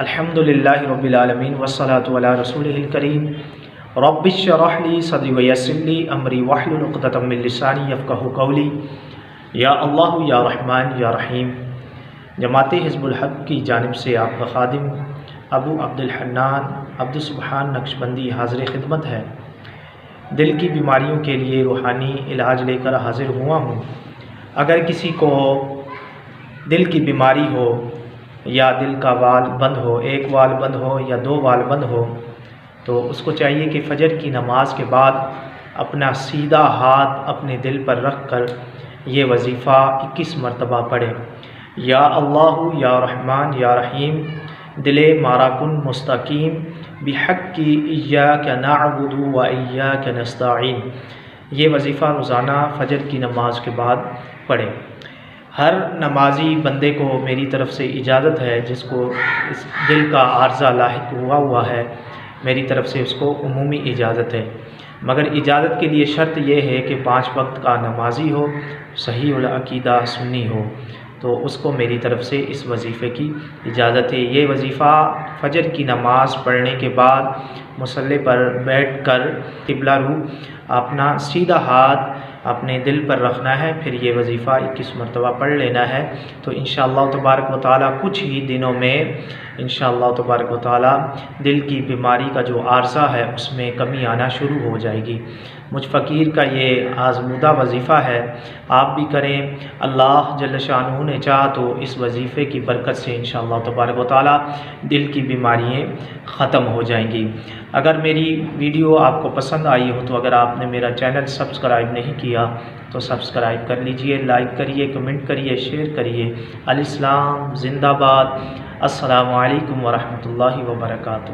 الحمدللہ رب العالمین والصلاة علی رسولہ الکریم رب اشرح لی صدری ویسر لی امری واحلل عقدۃ من لسانی یفقہوا قولی یا اللہ یا رحمن یا رحیم۔ جماعت حزب الحق کی جانب سے آپ کا خادم ابو عبدالحنان عبدالسبحان نقشبندی حاضر خدمت ہے۔ دل کی بیماریوں کے لیے روحانی علاج لے کر حاضر ہوا ہوں۔ اگر کسی کو دل کی بیماری ہو یا دل کا وال بند ہو، ایک وال بند ہو یا دو وال بند ہو، تو اس کو چاہیے کہ فجر کی نماز کے بعد اپنا سیدھا ہاتھ اپنے دل پر رکھ کر یہ وظیفہ 21 مرتبہ پڑھے۔ یا اللہ یا رحمن یا رحیم دل مارا کن مستقیم بحق کی ایاک نعبد و ایاک نستعین۔ یہ وظیفہ روزانہ فجر کی نماز کے بعد پڑھیں۔ ہر نمازی بندے کو میری طرف سے اجازت ہے، جس کو اس دل کا عارضہ لاحق ہوا ہے، میری طرف سے اس کو عمومی اجازت ہے، مگر اجازت کے لیے شرط یہ ہے کہ 5 وقت کا نمازی ہو، صحیح العقیدہ سنی ہو، تو اس کو میری طرف سے اس وظیفے کی اجازت ہے۔ یہ وظیفہ فجر کی نماز پڑھنے کے بعد مصلی پر بیٹھ کر قبلہ رو اپنا سیدھا ہاتھ اپنے دل پر رکھنا ہے، پھر یہ وظیفہ 21 مرتبہ پڑھ لینا ہے، تو انشاءاللہ تبارک و تعالی کچھ ہی دنوں میں انشاءاللہ تبارک و تعالی دل کی بیماری کا جو عارضہ ہے اس میں کمی آنا شروع ہو جائے گی۔ مجھ فقیر کا یہ آزمودہ وظیفہ ہے، آپ بھی کریں۔ اللہ جل شانہ نے چاہا تو اس وظیفے کی برکت سے انشاءاللہ تبارک و تعالی دل کی بیماریاں ختم ہو جائیں گی۔ اگر میری ویڈیو آپ کو پسند آئی ہو تو اگر آپ نے میرا چینل سبسکرائب نہیں کیا تو سبسکرائب کر لیجئے، لائک کریے، کمنٹ کریے، شیئر کریے۔ الاسلام زندہ باد۔ السلام علیکم ورحمۃ اللہ وبرکاتہ۔